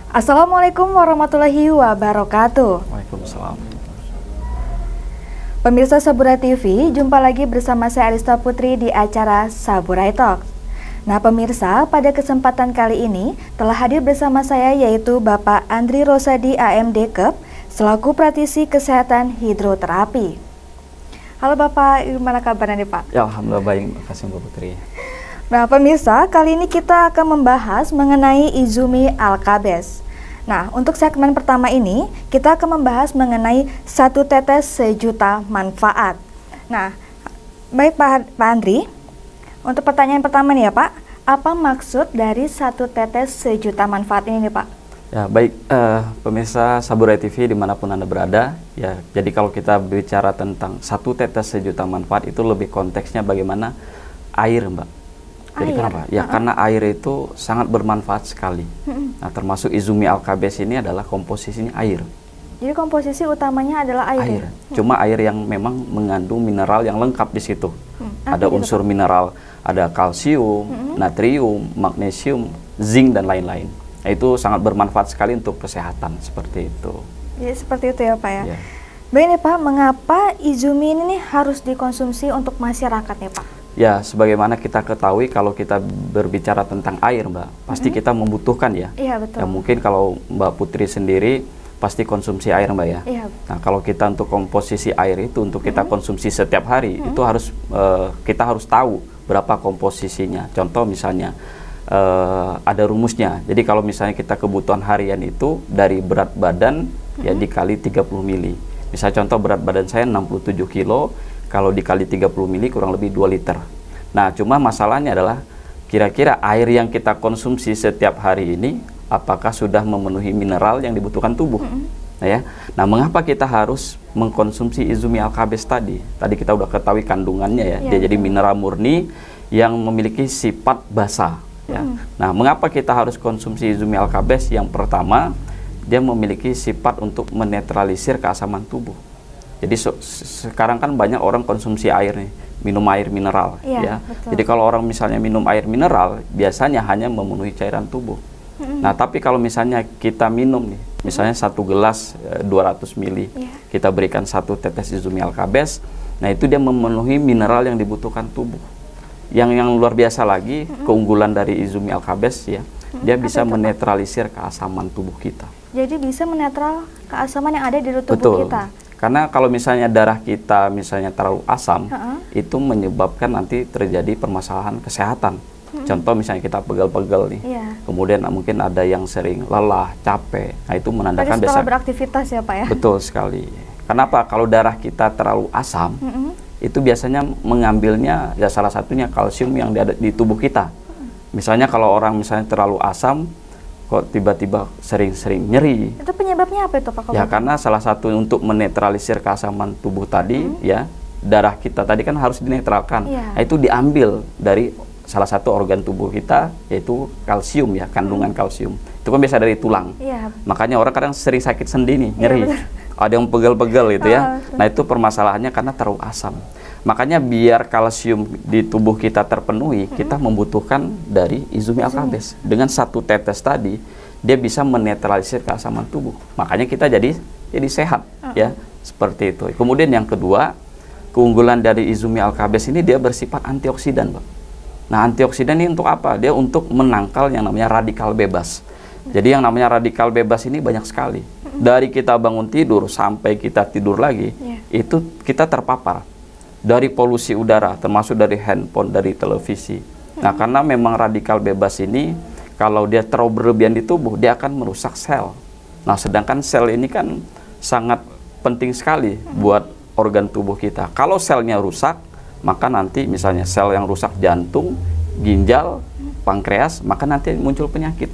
Assalamualaikum warahmatullahi wabarakatuh. Waalaikumsalam. Pemirsa Saburai TV, jumpa lagi bersama saya Arista Putri di acara Saburai Talk. Nah pemirsa, pada kesempatan kali ini telah hadir bersama saya yaitu Bapak Andri Rosadi AMD Kep selaku praktisi kesehatan hidroterapi. Halo Bapak, gimana kabarnya nih Pak? Ya alhamdulillah baik, terima kasih Mbak Putri. Nah pemirsa, kali ini kita akan membahas mengenai Izumi Alkabes. Nah untuk segmen pertama ini kita akan membahas mengenai satu tetes sejuta manfaat. Nah baik Pak Andri, untuk pertanyaan pertama nih ya Pak, apa maksud dari satu tetes sejuta manfaat ini nih Pak? Ya baik, pemirsa Saburai TV dimanapun Anda berada, ya jadi kalau kita bicara tentang satu tetes sejuta manfaat itu lebih konteksnya bagaimana air Mbak. Jadi kenapa? Ya karena air itu sangat bermanfaat sekali. Nah termasuk Izumi Alkabes ini adalah komposisinya air. Jadi komposisi utamanya adalah air. Cuma air yang memang mengandung mineral yang lengkap di situ. Ada unsur mineral, ada kalsium, natrium, magnesium, zinc dan lain-lain. Nah, itu sangat bermanfaat sekali untuk kesehatan seperti itu. Jadi seperti itu ya Pak ya. Ya. Baik nih Pak, mengapa Izumi ini harus dikonsumsi untuk masyarakat nih Pak? Ya, sebagaimana kita ketahui kalau kita berbicara tentang air, Mbak, pasti kita membutuhkan ya. Iya betul. Ya mungkin kalau Mbak Putri sendiri pasti konsumsi air, Mbak ya. Iya. Nah, kalau kita untuk komposisi air itu untuk kita konsumsi setiap hari itu harus kita harus tahu berapa komposisinya. Contoh misalnya ada rumusnya. Jadi kalau misalnya kita kebutuhan harian itu dari berat badan ya dikali 30 mili. Misalnya contoh berat badan saya 67 kilo, kalau dikali 30 mili kurang lebih 2 liter. Nah, cuma masalahnya adalah kira-kira air yang kita konsumsi setiap hari ini apakah sudah memenuhi mineral yang dibutuhkan tubuh? Nah, ya. Nah, mengapa kita harus mengkonsumsi Izumi Alkabes tadi? Tadi kita udah ketahui kandungannya ya. Dia jadi mineral murni yang memiliki sifat basa ya. Nah, mengapa kita harus konsumsi Izumi Alkabes? Yang pertama, dia memiliki sifat untuk menetralisir keasaman tubuh. Jadi sekarang kan banyak orang konsumsi air nih, minum air mineral ya. Jadi kalau orang misalnya minum air mineral, biasanya hanya memenuhi cairan tubuh. Nah, tapi kalau misalnya kita minum nih, misalnya satu gelas 200 mili, kita berikan satu tetes Izumi Alkabes, nah itu dia memenuhi mineral yang dibutuhkan tubuh. Yang luar biasa lagi, keunggulan dari Izumi Alkabes ya, dia bisa menetralisir keasaman tubuh kita. Jadi bisa menetral keasaman yang ada di tubuh kita. Karena kalau misalnya darah kita misalnya terlalu asam, itu menyebabkan nanti terjadi permasalahan kesehatan. Contoh misalnya kita pegel-pegel nih, kemudian mungkin ada yang sering lelah, capek. Nah itu menandakan setelah beraktivitas ya Pak ya? Betul sekali. Kenapa? Kalau darah kita terlalu asam, itu biasanya mengambilnya ya salah satunya kalsium yang ada di tubuh kita. Misalnya kalau orang misalnya terlalu asam, kok tiba-tiba sering-sering nyeri. Itu penyebabnya apa itu Pak? Ya karena salah satu untuk menetralisir keasaman tubuh tadi ya, darah kita tadi kan harus dinetralkan. Nah, itu diambil dari salah satu organ tubuh kita yaitu kalsium ya, kandungan kalsium. Itu kan biasa dari tulang. Makanya orang kadang sering sakit sendi nih, nyeri. Ada yang pegel-pegel gitu ya. Nah, itu permasalahannya karena terlalu asam. Makanya biar kalsium di tubuh kita terpenuhi, kita membutuhkan dari Izumi Alkabes. Dengan satu tetes tadi, dia bisa menetralisir keasaman tubuh. Makanya kita jadi sehat ya, seperti itu. Kemudian yang kedua, keunggulan dari Izumi Alkabes ini dia bersifat antioksidan, Pak. Nah, antioksidan ini untuk apa? Dia untuk menangkal yang namanya radikal bebas. Jadi yang namanya radikal bebas ini banyak sekali. Dari kita bangun tidur sampai kita tidur lagi, itu kita terpapar dari polusi udara, termasuk dari handphone, dari televisi. Nah, karena memang radikal bebas ini, kalau dia terlalu berlebihan di tubuh, dia akan merusak sel. Nah, sedangkan sel ini kan sangat penting sekali buat organ tubuh kita. Kalau selnya rusak, maka nanti misalnya sel yang rusak jantung, ginjal, pankreas, maka nanti muncul penyakit.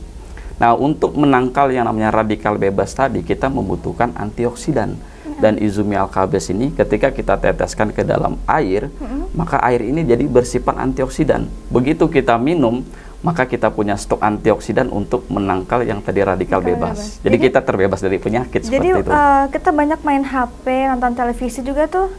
Nah, untuk menangkal yang namanya radikal bebas tadi, kita membutuhkan antioksidan. Dan Izumi Alkabes ini ketika kita teteskan ke dalam air, maka air ini jadi bersifat antioksidan. Begitu kita minum, maka kita punya stok antioksidan untuk menangkal yang tadi radikal bebas. Jadi kita terbebas dari penyakit seperti itu. Kita banyak main HP, nonton televisi juga tuh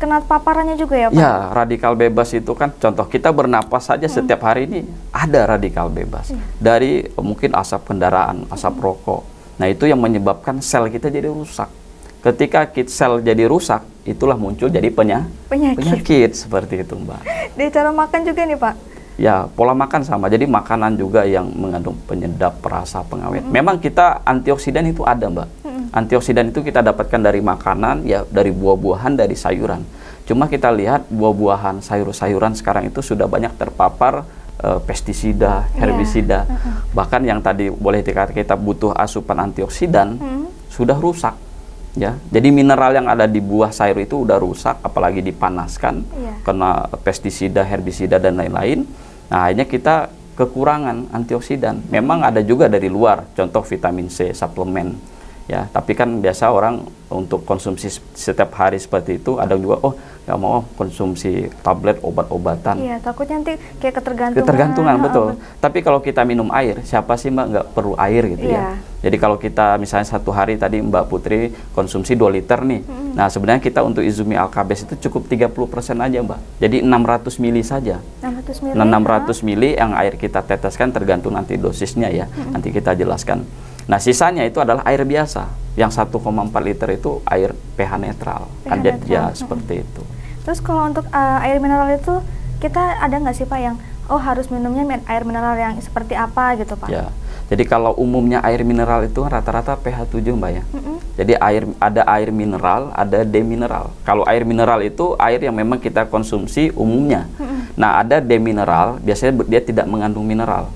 kena paparannya juga ya Pak? Ya, radikal bebas itu kan contoh kita bernapas saja setiap hari ini ada radikal bebas. Dari mungkin asap kendaraan, asap rokok. Nah, itu yang menyebabkan sel kita jadi rusak. Ketika sel jadi rusak, itulah muncul jadi penyakit seperti itu, Mbak. Dari cara makan juga nih Pak? Ya, pola makan sama. Jadi makanan juga yang mengandung penyedap, perasa, pengawet. Memang kita antioksidan itu ada, Mbak. Antioksidan itu kita dapatkan dari makanan, ya dari buah-buahan, dari sayuran. Cuma kita lihat buah-buahan, sayur-sayuran sekarang itu sudah banyak terpapar pestisida, herbisida. Bahkan yang tadi boleh dikatakan kita butuh asupan antioksidan, sudah rusak. Ya, jadi mineral yang ada di buah sayur itu udah rusak, apalagi dipanaskan, kena pestisida, herbisida dan lain-lain. Nah, akhirnya kita kekurangan antioksidan. Memang ada juga dari luar, contoh vitamin C, suplemen. Ya, tapi kan biasa orang untuk konsumsi setiap hari seperti itu, ada juga nggak mau konsumsi tablet obat-obatan. Iya, takutnya nanti kayak ketergantungan. Betul. Tapi kalau kita minum air, siapa sih Mbak nggak perlu air gitu ya? Jadi kalau kita misalnya satu hari tadi Mbak Putri konsumsi 2 liter nih. Nah, sebenarnya kita untuk Izumi Alkabes itu cukup 30% aja, Mbak. Jadi 600 mili saja. 600 mili yang air kita teteskan tergantung nanti dosisnya ya. Nanti kita jelaskan. Nah, sisanya itu adalah air biasa. Yang 1,4 liter itu air pH netral. Kan ya seperti itu. Terus kalau untuk air mineral itu kita ada nggak sih Pak yang harus minumnya air mineral yang seperti apa gitu Pak? Ya. Jadi kalau umumnya air mineral itu rata-rata pH 7 Mbak ya. Jadi ada air mineral, ada demineral. Kalau air mineral itu air yang memang kita konsumsi umumnya. Nah, ada demineral, biasanya dia tidak mengandung mineral.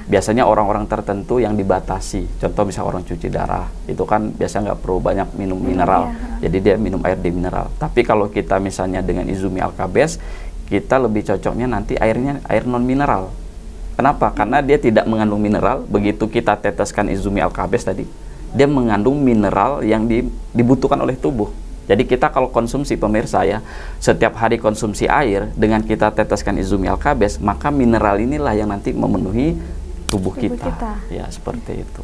Biasanya orang-orang tertentu yang dibatasi. Contoh bisa orang cuci darah, itu kan biasanya nggak perlu banyak minum mineral. Jadi dia minum air demineral. Tapi kalau kita misalnya dengan Izumi Alkabes, kita lebih cocoknya nanti airnya air non mineral. Kenapa? Karena dia tidak mengandung mineral. Begitu kita teteskan Izumi Alkabes tadi, dia mengandung mineral yang dibutuhkan oleh tubuh. Jadi kita kalau konsumsi, pemirsa ya, setiap hari konsumsi air dengan kita teteskan Izumi Alkabes, maka mineral inilah yang nanti memenuhi tubuh kita. Ya, seperti itu.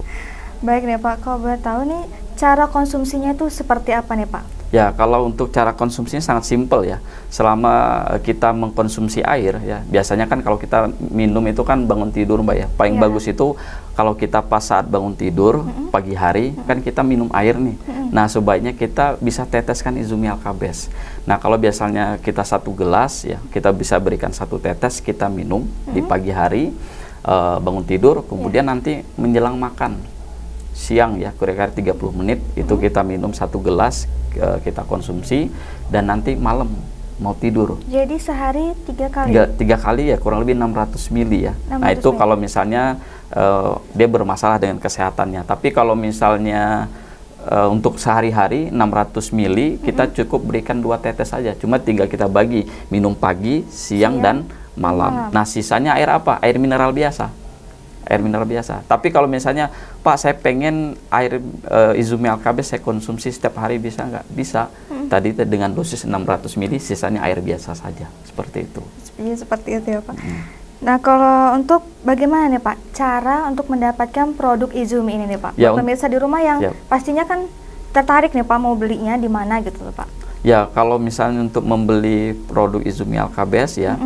Baik nih Pak, kalau boleh tahu nih cara konsumsinya itu seperti apa nih Pak? Ya, kalau untuk cara konsumsinya sangat simpel ya. Selama kita mengkonsumsi air ya, biasanya kan kalau kita minum itu kan bangun tidur Mbak ya. Paling bagus itu kalau kita pas saat bangun tidur pagi hari kan kita minum air nih. Nah, sebaiknya kita bisa teteskan Izumi Alkabes. Nah, kalau biasanya kita 1 gelas ya, kita bisa berikan 1 tetes kita minum di pagi hari bangun tidur, kemudian nanti menjelang makan siang ya, kira-kira 30 menit itu kita minum 1 gelas, kita konsumsi, dan nanti malam mau tidur. Jadi sehari 3 kali? 3 kali ya, kurang lebih 600 mili ya. Nah, itu kalau misalnya dia bermasalah dengan kesehatannya. Tapi kalau misalnya untuk sehari-hari 600 mili, kita cukup berikan 2 tetes saja. Cuma tinggal kita bagi, minum pagi, siang dan malam. Nah, sisanya air apa? Air mineral biasa. Air mineral biasa. Tapi kalau misalnya, Pak, saya pengen air Izumi Alkabes saya konsumsi setiap hari, bisa nggak? Bisa. Tadi dengan dosis 600 mili, sisanya air biasa saja. Seperti itu. Seperti itu ya Pak. Nah, kalau untuk bagaimana nih Pak cara untuk mendapatkan produk Izumi ini nih Pak? Ya, pemirsa di rumah yang pastinya kan tertarik nih Pak mau belinya di mana gitu loh Pak. Ya, kalau misalnya untuk membeli produk Izumi Alkabes ya,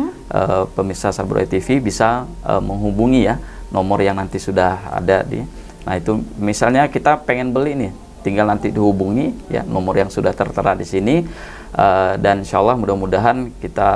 pemirsa Sabroe TV bisa menghubungi ya nomor yang nanti sudah ada di. Nah, itu misalnya kita pengen beli nih, tinggal nanti dihubungi ya nomor yang sudah tertera di sini. Dan insya Allah mudah-mudahan kita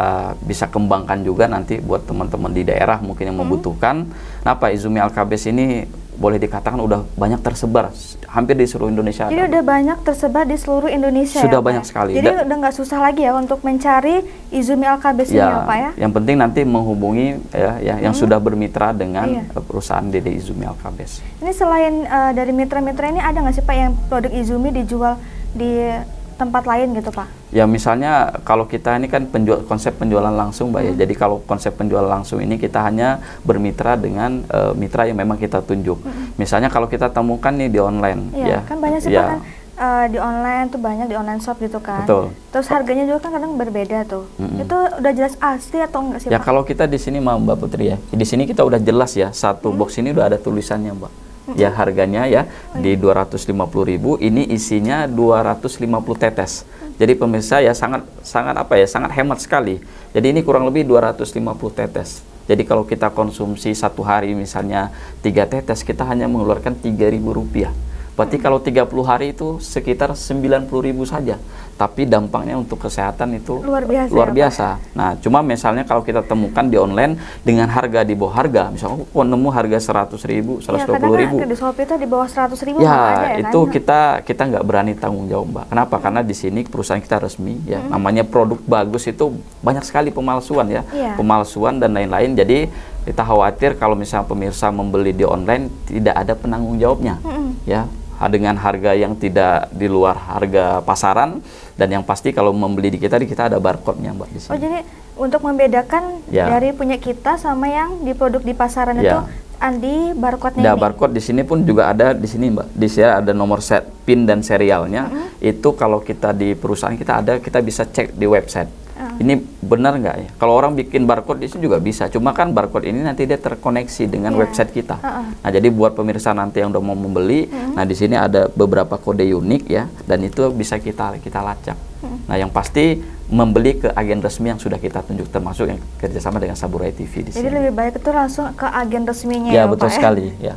bisa kembangkan juga nanti buat teman-teman di daerah mungkin yang membutuhkan. Nah, Pak, Izumi Alkabes ini boleh dikatakan udah banyak tersebar hampir di seluruh Indonesia. Jadi udah banyak tersebar di seluruh Indonesia. Sudah banyak sekali. Jadi udah nggak susah lagi ya untuk mencari Izumi Alkabes ini ya Pak ya? Yang penting nanti menghubungi yang sudah bermitra dengan perusahaan Dede Izumi Alkabes. Ini selain dari mitra-mitra ini ada nggak sih Pak yang produk Izumi dijual di tempat lain gitu Pak? Ya, misalnya kalau kita ini kan konsep penjualan langsung Mbak ya. Jadi kalau konsep penjualan langsung ini kita hanya bermitra dengan mitra yang memang kita tunjuk. Misalnya kalau kita temukan nih di online ya. Kan banyak sih Pak kan di online tuh banyak, di online shop gitu kan. Betul. Terus harganya juga kan kadang berbeda tuh. Itu udah jelas asli atau enggak sih ya, Pak? Kalau kita di sini Mbak Putri ya, di sini kita udah jelas ya, satu box ini udah ada tulisannya Mbak. ya harganya ya di 250.000. Ini isinya 250 tetes. Jadi pemirsa ya sangat sangat hemat sekali. Jadi ini kurang lebih 250 tetes. Jadi kalau kita konsumsi satu hari misalnya 3 tetes, kita hanya mengeluarkan Rp3.000. Berarti kalau 30 hari itu sekitar 90.000 saja. Tapi dampaknya untuk kesehatan itu luar biasa. Nah, cuma misalnya kalau kita temukan di online dengan harga di bawah harga, misalnya aku nemu harga 100.000, 120.000. Di Shopee itu di bawah 100.000 ya, itu kan? kita nggak berani tanggung jawab, Mbak. Kenapa? Karena di sini perusahaan kita resmi, ya. Namanya produk bagus itu banyak sekali pemalsuan, ya. Pemalsuan dan lain-lain. Jadi kita khawatir kalau misalnya pemirsa membeli di online tidak ada penanggung jawabnya, ya. Dengan harga yang tidak di luar harga pasaran, dan yang pasti kalau membeli di kita ada barcode-nya, Mbak, di sini. Oh, jadi untuk membedakan dari punya kita sama yang di produk di pasaran itu di barcode-nya ini. Barcode di sini pun juga ada di sini, Mbak. Di sini ada nomor set PIN dan serialnya. Itu kalau kita di perusahaan kita bisa cek di website. Ini benar nggak ya? Kalau orang bikin barcode di sini juga bisa. Cuma kan barcode ini nanti dia terkoneksi dengan website kita. Nah, jadi buat pemirsa nanti yang udah mau membeli, nah di sini ada beberapa kode unik, ya, dan itu bisa kita lacak. Nah, yang pasti membeli ke agen resmi yang sudah kita tunjuk, termasuk yang kerjasama dengan Saburai TV di sini. Jadi lebih baik itu langsung ke agen resminya, ya, betul Pak, sekali, ya.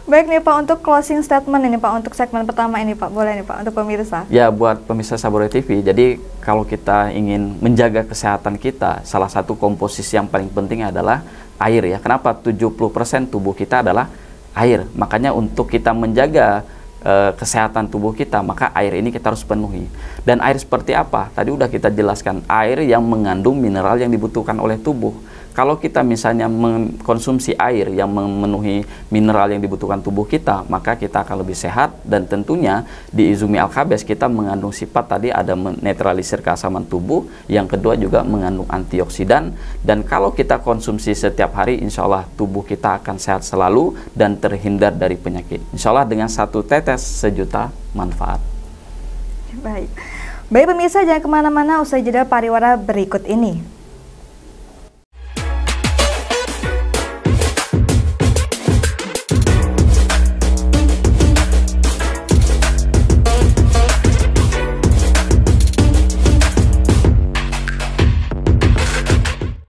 Baik nih Pak, untuk closing statement ini Pak, untuk segmen pertama ini Pak, boleh nih Pak, untuk pemirsa. Ya, buat pemirsa Saburai TV, jadi kalau kita ingin menjaga kesehatan kita, salah satu komposisi yang paling penting adalah air, ya. Kenapa? 70% tubuh kita adalah air. Makanya untuk kita menjaga kesehatan tubuh kita, maka air ini kita harus penuhi. Dan air seperti apa? Tadi udah kita jelaskan, air yang mengandung mineral yang dibutuhkan oleh tubuh. Kalau kita misalnya mengkonsumsi air yang memenuhi mineral yang dibutuhkan tubuh kita, maka kita akan lebih sehat. Dan tentunya di Izumi Alkabes kita mengandung sifat tadi, ada menetralisir keasaman tubuh, yang kedua juga mengandung antioksidan. Dan kalau kita konsumsi setiap hari, insya Allah tubuh kita akan sehat selalu dan terhindar dari penyakit. Insya Allah dengan 1 tetes sejuta manfaat. Baik pemirsa, jangan kemana-mana, usai jeda pariwara berikut ini.